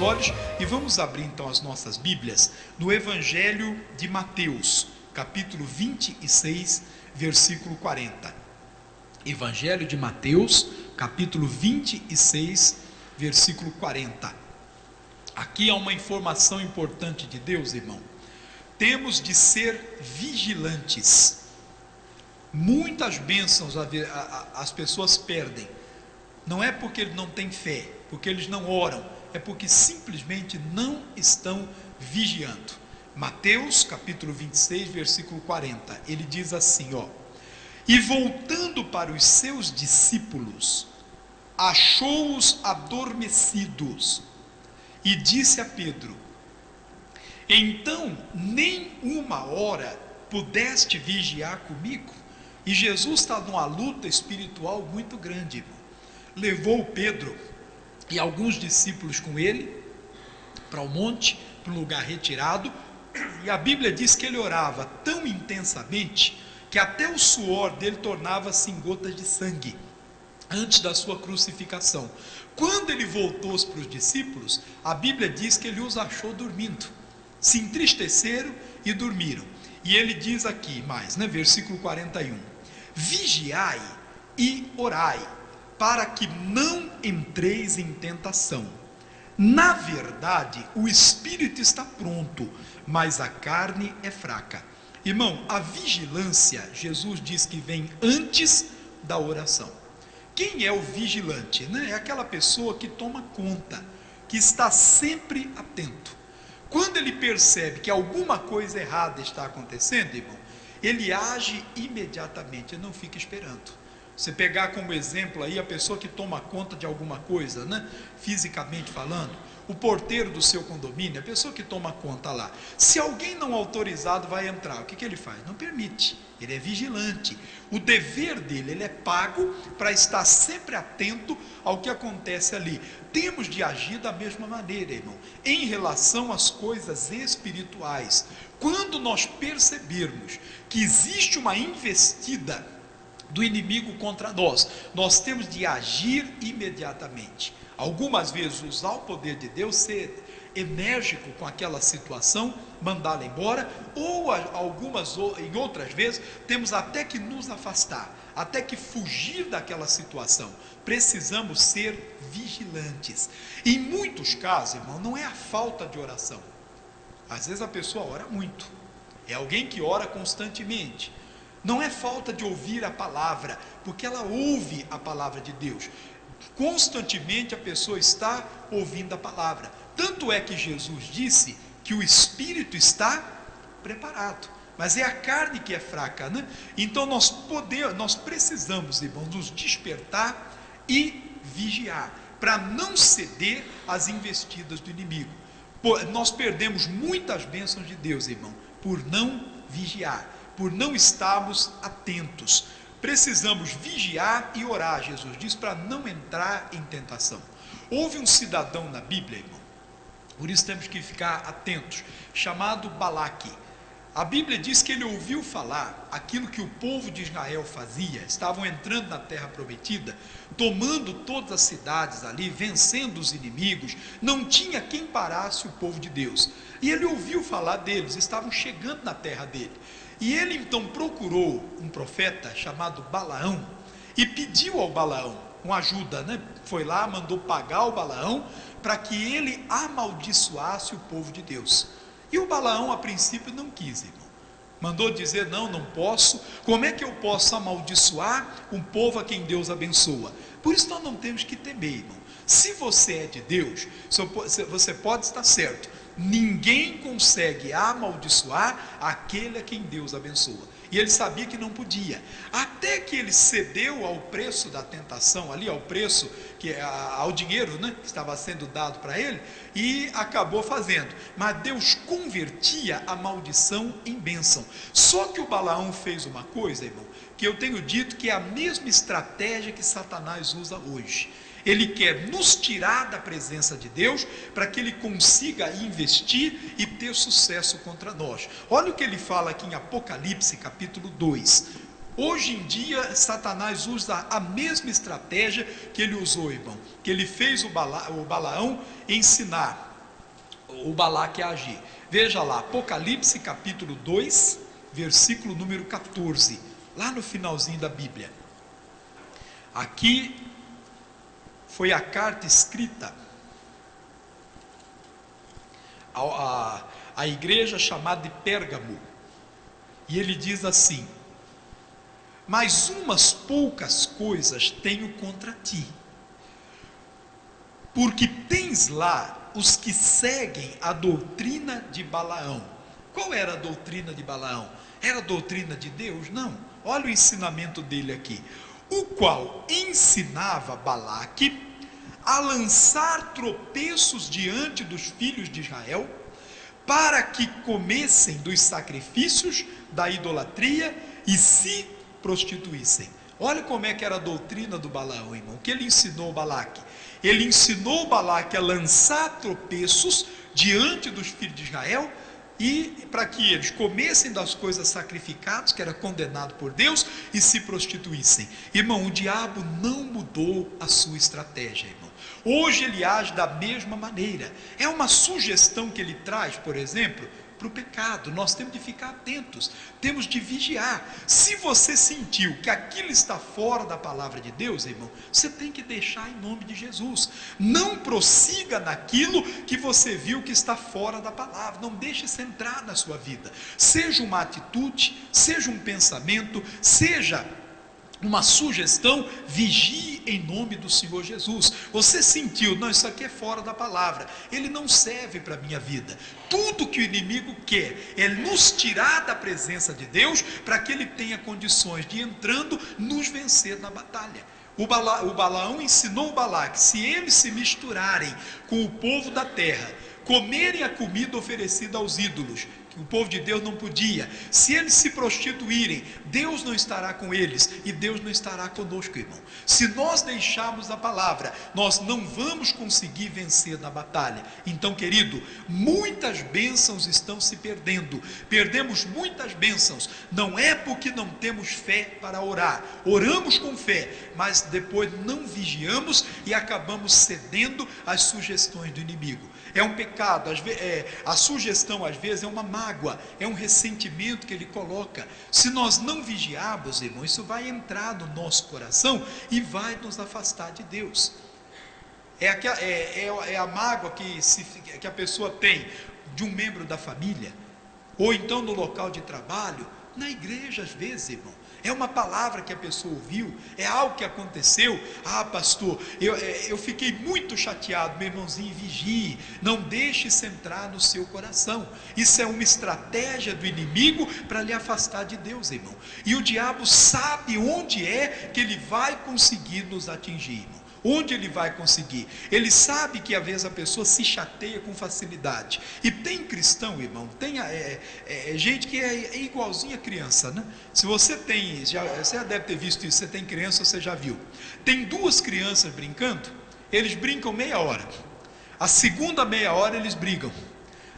olhos e vamos abrir então as nossas Bíblias no Evangelho de Mateus, capítulo 26, versículo 40. Evangelho de Mateus, capítulo 26, versículo 40. Aqui há uma informação importante de Deus, irmão. Temos de ser vigilantes. Muitas bênçãos as pessoas perdem. Não é porque eles não têm fé, porque eles não oram, é porque simplesmente não estão vigiando. Mateus capítulo 26, versículo 40, ele diz assim, ó: e voltando para os seus discípulos, achou-os adormecidos, e disse a Pedro: então nem uma hora pudeste vigiar comigo? E Jesus está numa luta espiritual muito grande, irmão. Levou Pedro e alguns discípulos com ele para o monte, para um lugar retirado, e a Bíblia diz que ele orava tão intensamente que até o suor dele tornava-se em gotas de sangue antes da sua crucificação. Quando ele voltou para os discípulos, a Bíblia diz que ele os achou dormindo, se entristeceram e dormiram. E ele diz aqui mais, versículo 41, vigiai e orai, para que não entreis em tentação. Na verdade, o espírito está pronto, mas a carne é fraca. Irmão, a vigilância, Jesus diz que vem antes da oração. Quem é o vigilante? É aquela pessoa que toma conta, que está sempre atento. Quando ele percebe que alguma coisa errada está acontecendo, irmão, ele age imediatamente, ele não fica esperando. Você pegar como exemplo aí a pessoa que toma conta de alguma coisa, fisicamente falando, o porteiro do seu condomínio, a pessoa que toma conta lá, se alguém não autorizado vai entrar, o que ele faz? Não permite, ele é vigilante. O dever dele, ele é pago para estar sempre atento ao que acontece ali. Temos de agir da mesma maneira, irmão, em relação às coisas espirituais. Quando nós percebermos que existe uma investida do inimigo contra nós, nós temos de agir imediatamente. Algumas vezes usar o poder de Deus, ser enérgico com aquela situação, mandá-la embora, ou em outras vezes, temos até que nos afastar, até que fugir daquela situação. Precisamos ser vigilantes. Em muitos casos, irmão, não é a falta de oração. Às vezes a pessoa ora muito, é alguém que ora constantemente. Não é falta de ouvir a palavra, porque ela ouve a palavra de Deus. Constantemente a pessoa está ouvindo a palavra. Tanto é que Jesus disse que o espírito está preparado, mas é a carne que é fraca, Então nós precisamos, irmãos, nos despertar e vigiar, para não ceder às investidas do inimigo. Nós perdemos muitas bênçãos de Deus, irmão, por não vigiar, por não estarmos atentos. Precisamos vigiar e orar, Jesus diz, para não entrar em tentação. Houve um cidadão na Bíblia, irmão, por isso temos que ficar atentos, chamado Balaque. A Bíblia diz que ele ouviu falar aquilo que o povo de Israel fazia. Estavam entrando na terra prometida, tomando todas as cidades ali, vencendo os inimigos, não tinha quem parasse o povo de Deus. E ele ouviu falar deles, estavam chegando na terra dele. E ele então procurou um profeta chamado Balaão e pediu ao Balaão uma ajuda, Foi lá, mandou pagar o Balaão para que ele amaldiçoasse o povo de Deus. E o Balaão a princípio não quis, irmão. Mandou dizer, não posso. Como é que eu posso amaldiçoar um povo a quem Deus abençoa? Por isso nós não temos que temer, irmão. Se você é de Deus, você pode estar certo. Ninguém consegue amaldiçoar aquele a quem Deus abençoa. E ele sabia que não podia, até que ele cedeu ao preço da tentação ali, ao preço, ao dinheiro, que estava sendo dado para ele, e acabou fazendo. Mas Deus convertia a maldição em bênção. Só que o Balaão fez uma coisa, irmão, que eu tenho dito que é a mesma estratégia que Satanás usa hoje. Ele quer nos tirar da presença de Deus, para que ele consiga investir e ter sucesso contra nós. Olha o que ele fala aqui em Apocalipse capítulo 2. Hoje em dia Satanás usa a mesma estratégia que ele usou, irmão, que ele fez o Balaão ensinar o Balaque a agir. Veja lá, Apocalipse capítulo 2, versículo número 14, lá no finalzinho da Bíblia. Aqui foi a carta escrita a igreja chamada de Pérgamo, e ele diz assim: mas umas poucas coisas tenho contra ti, porque tens lá os que seguem a doutrina de Balaão. Qual era a doutrina de Balaão? Era a doutrina de Deus? Não. Olha o ensinamento dele aqui: o qual ensinava Balaque a lançar tropeços diante dos filhos de Israel, para que comessem dos sacrifícios da idolatria e se prostituíssem. Olha como é que era a doutrina do Balaão, irmão. O que ele ensinou Balaque? Ele ensinou Balaque a lançar tropeços diante dos filhos de Israel, e para que eles comessem das coisas sacrificadas, que era condenado por Deus, e se prostituíssem. Irmão, o diabo não mudou a sua estratégia, irmão. Hoje ele age da mesma maneira. É uma sugestão que ele traz, por exemplo, para o pecado. Nós temos de ficar atentos, temos de vigiar. Se você sentiu que aquilo está fora da palavra de Deus, irmão, você tem que deixar em nome de Jesus. Não prossiga naquilo que você viu que está fora da palavra. Não deixe isso entrar na sua vida. Seja uma atitude, seja um pensamento, seja uma sugestão, vigie em nome do Senhor Jesus. Você sentiu, não, isso aqui é fora da palavra, ele não serve para a minha vida. Tudo que o inimigo quer é nos tirar da presença de Deus, para que ele tenha condições de, entrando, nos vencer na batalha. O Balaão ensinou o Balaque: se eles se misturarem com o povo da terra, comerem a comida oferecida aos ídolos, que o povo de Deus não podia, se eles se prostituírem, Deus não estará com eles, e Deus não estará conosco, irmão. Se nós deixarmos a palavra, nós não vamos conseguir vencer na batalha. Então, querido, muitas bênçãos estão se perdendo. Perdemos muitas bênçãos, não é porque não temos fé para orar. Oramos com fé, mas depois não vigiamos e acabamos cedendo às sugestões do inimigo. É um pecado, a sugestão às vezes é uma mágoa, é um ressentimento que ele coloca. Se nós não vigiarmos, irmão, isso vai entrar no nosso coração e vai nos afastar de Deus. É a mágoa que a pessoa tem de um membro da família, ou então no local de trabalho, na igreja às vezes, irmão. É uma palavra que a pessoa ouviu, é algo que aconteceu. Ah, pastor, eu fiquei muito chateado. Meu irmãozinho, vigie, não deixe isso entrar no seu coração. Isso é uma estratégia do inimigo para lhe afastar de Deus, irmão. E o diabo sabe onde é que ele vai conseguir nos atingir, irmão. Onde ele vai conseguir? Ele sabe que às vezes a pessoa se chateia com facilidade. E tem cristão, irmão, tem gente que é igualzinha a criança, né? Se você você já deve ter visto isso, você tem criança, você já viu. Tem duas crianças brincando, eles brincam meia hora. A segunda meia hora eles brigam.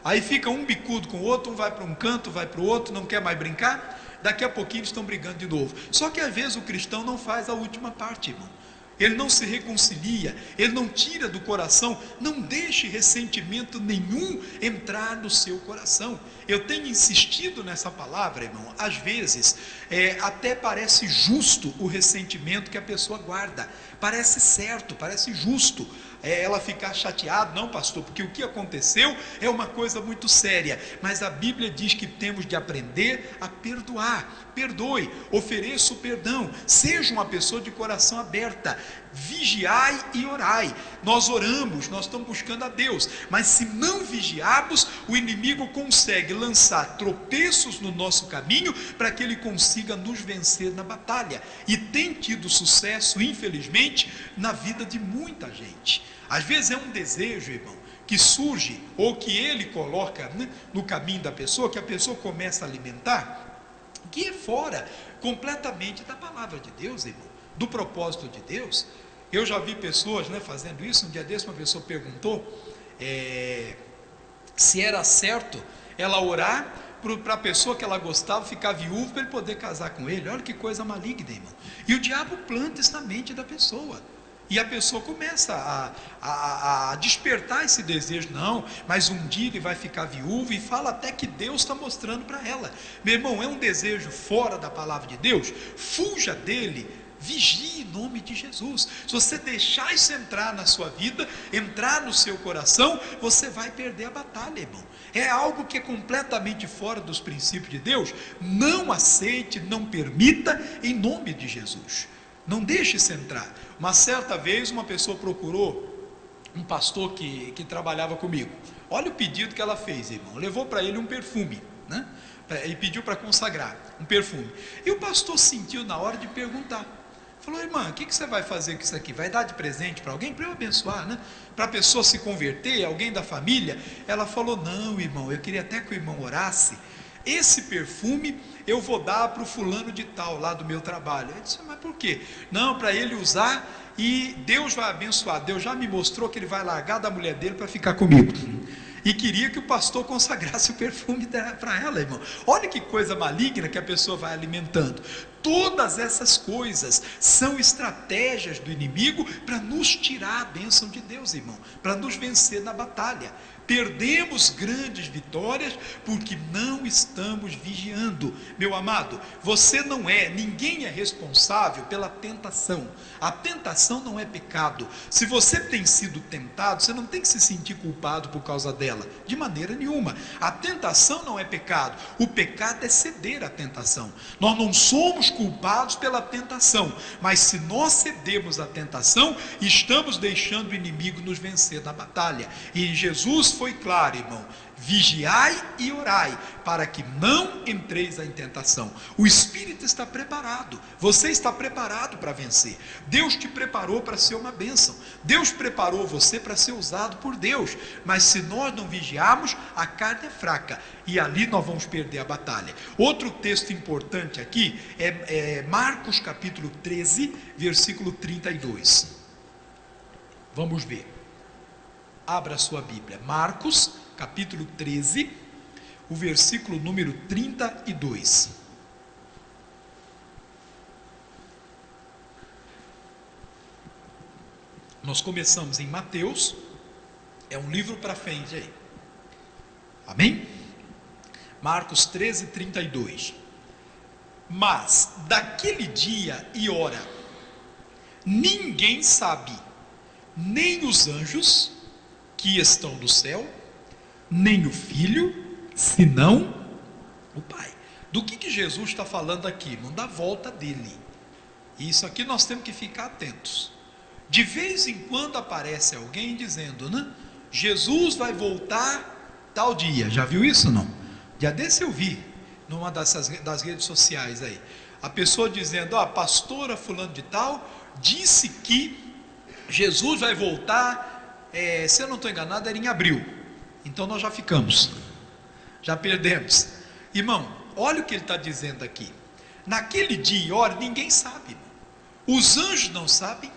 Aí fica um bicudo com o outro, um vai para um canto, vai para o outro, não quer mais brincar. Daqui a pouquinho eles estão brigando de novo. Só que às vezes o cristão não faz a última parte, irmão. Ele não se reconcilia, ele não tira do coração, não deixe ressentimento nenhum entrar no seu coração. Eu tenho insistido nessa palavra, irmão. Às vezes até parece justo o ressentimento que a pessoa guarda, parece certo, parece justo ela ficar chateada. Não, pastor, porque o que aconteceu é uma coisa muito séria, mas a Bíblia diz que temos de aprender a perdoar. Perdoe, ofereça o perdão, seja uma pessoa de coração aberta, vigiai e orai. Nós oramos, nós estamos buscando a Deus, mas se não vigiarmos, o inimigo consegue lançar tropeços no nosso caminho, para que ele consiga nos vencer na batalha, e tem tido sucesso, infelizmente, na vida de muita gente. Às vezes é um desejo, irmão, que surge, ou que ele coloca, né, no caminho da pessoa, que a pessoa começa a alimentar, que é fora completamente da palavra de Deus, irmão, do propósito de Deus. Eu já vi pessoas, né, fazendo isso. Um dia desse uma pessoa perguntou se era certo ela orar para a pessoa que ela gostava ficar viúva, para ele poder casar com ele. Olha que coisa maligna, irmão. E o diabo planta isso na mente da pessoa. E a pessoa começa a despertar esse desejo. Não, mas um dia ele vai ficar viúvo, e fala até que Deus está mostrando para ela. Meu irmão, é um desejo fora da palavra de Deus, fuja dele, vigie em nome de Jesus. Se você deixar isso entrar na sua vida, entrar no seu coração, você vai perder a batalha, irmão. É algo que é completamente fora dos princípios de Deus. Não aceite, não permita, em nome de Jesus. Não deixe isso entrar. Uma certa vez uma pessoa procurou um pastor que trabalhava comigo. Olha o pedido que ela fez, irmão. Levou para ele um perfume, né? E pediu para consagrar um perfume. E o pastor sentiu na hora de perguntar. Falou: irmã, o que você vai fazer com isso aqui? Vai dar de presente para alguém? Para eu abençoar, né? Para a pessoa se converter, alguém da família? Ela falou: não, irmão, eu queria até que o irmão orasse. Esse perfume eu vou dar para o fulano de tal, lá do meu trabalho. Eu disse: mas por quê? Não, para ele usar, e Deus vai abençoar. Deus já me mostrou que ele vai largar da mulher dele para ficar comigo. E queria que o pastor consagrasse o perfume para ela, irmão. Olha que coisa maligna que a pessoa vai alimentando. Todas essas coisas são estratégias do inimigo para nos tirar a bênção de Deus, irmão, para nos vencer na batalha. Perdemos grandes vitórias porque não estamos vigiando. Meu amado, você não é, ninguém é responsável pela tentação. A tentação não é pecado. Se você tem sido tentado, você não tem que se sentir culpado por causa dela, de maneira nenhuma. A tentação não é pecado. O pecado é ceder à tentação. Nós não somos culpados pela tentação, mas se nós cedemos à tentação, estamos deixando o inimigo nos vencer na batalha. E Jesus foi claro, irmão: vigiai e orai, para que não entreis em tentação. O Espírito está preparado, você está preparado para vencer. Deus te preparou para ser uma bênção, Deus preparou você para ser usado por Deus, mas se nós não vigiarmos, a carne é fraca, e ali nós vamos perder a batalha. Outro texto importante aqui é Marcos capítulo 13, versículo 32. Vamos ver. Abra a sua Bíblia, Marcos capítulo 13, o versículo número 32. Nós começamos em Mateus, é um livro para frente aí, amém? Marcos 13, 32. Mas daquele dia e hora ninguém sabe, nem os anjos que estão no céu, nem o Filho, senão o Pai. Do que Jesus está falando aqui, irmão? Da volta dele. E isso aqui nós temos que ficar atentos. De vez em quando aparece alguém dizendo, né? Jesus vai voltar tal dia. Já viu isso, não? Já desse eu vi numa das redes sociais aí. A pessoa dizendo: a pastora fulano de tal disse que Jesus vai voltar, se eu não estou enganado, era em abril. Então nós já ficamos, já perdemos. Irmão, olha o que ele está dizendo aqui. Naquele dia e hora ninguém sabe, irmão. Os anjos não sabem,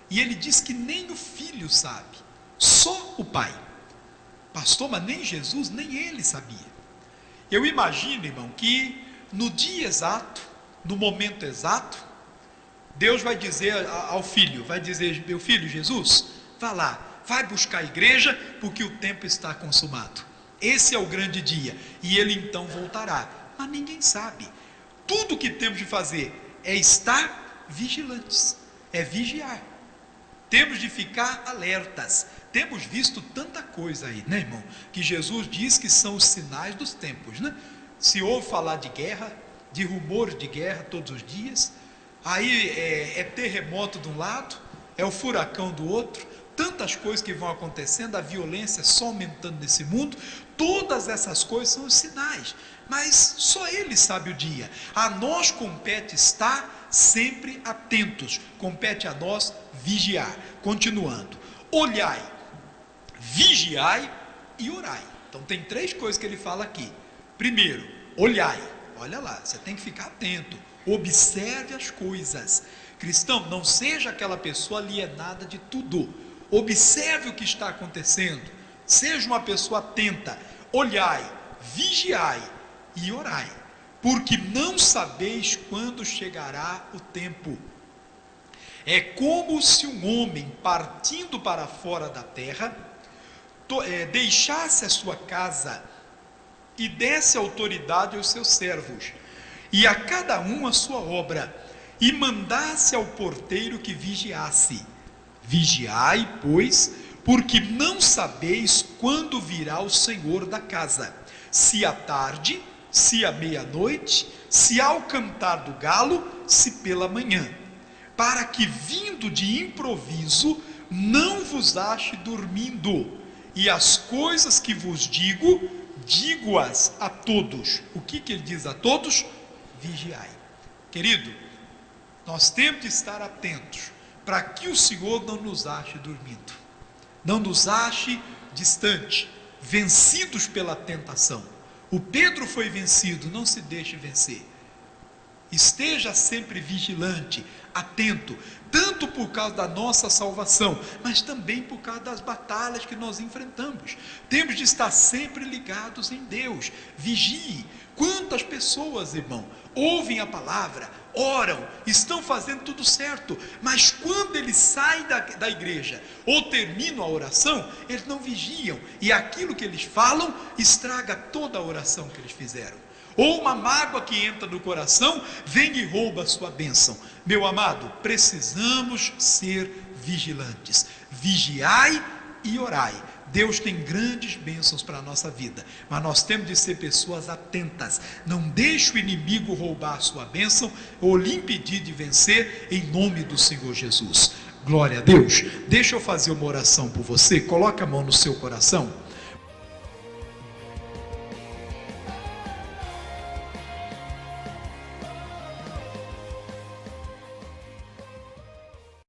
e ele diz que nem o Filho sabe, só o Pai. Pastor, mas nem Jesus, nem ele sabia. Eu imagino, irmão, que no dia exato, no momento exato, Deus vai dizer ao Filho, vai dizer: meu filho Jesus, vá lá, vai buscar a igreja, porque o tempo está consumado. Esse é o grande dia, e ele então voltará. Mas ninguém sabe. Tudo o que temos de fazer é estar vigilantes, é vigiar. Temos de ficar alertas. Temos visto tanta coisa aí, né, irmão? Que Jesus diz que são os sinais dos tempos, né? Se ouve falar de guerra, de rumores de guerra todos os dias. Aí é terremoto de um lado, é o furacão do outro. Tantas coisas que vão acontecendo, a violência só aumentando nesse mundo. Todas essas coisas são os sinais, mas só Ele sabe o dia. A nós compete estar sempre atentos, compete a nós vigiar. Continuando: olhai, vigiai e orai. Então tem três coisas que ele fala aqui. Primeiro, olhai, olha lá, você tem que ficar atento, observe as coisas. Cristão, não seja aquela pessoa alienada de tudo. Observe o que está acontecendo, seja uma pessoa atenta. Olhai, vigiai e orai, porque não sabeis quando chegará o tempo. É como se um homem partindo para fora da terra, deixasse a sua casa e desse autoridade aos seus servos, e a cada um a sua obra, e mandasse ao porteiro que vigiasse. Vigiai, pois, porque não sabeis quando virá o Senhor da casa, se à tarde, se à meia-noite, se ao cantar do galo, se pela manhã, para que vindo de improviso não vos ache dormindo. E as coisas que vos digo, digo-as a todos. O que ele diz a todos? Vigiai. Querido, nós temos de estar atentos para que o Senhor não nos ache dormindo, não nos ache distante, vencidos pela tentação. O Pedro foi vencido, não se deixe vencer. Esteja sempre vigilante, atento, tanto por causa da nossa salvação, mas também por causa das batalhas que nós enfrentamos. Temos de estar sempre ligados em Deus. Vigie. Quantas pessoas, irmão, ouvem a palavra, oram, estão fazendo tudo certo, mas quando eles saem da igreja ou terminam a oração, eles não vigiam, e aquilo que eles falam estraga toda a oração que eles fizeram. Ou uma mágoa que entra no coração, vem e rouba a sua bênção. Meu amado, precisamos ser vigilantes. Vigiai e orai. Deus tem grandes bênçãos para a nossa vida, mas nós temos de ser pessoas atentas. Não deixe o inimigo roubar a sua bênção ou lhe impedir de vencer, em nome do Senhor Jesus. Glória a Deus. Deixa eu fazer uma oração por você. Coloque a mão no seu coração.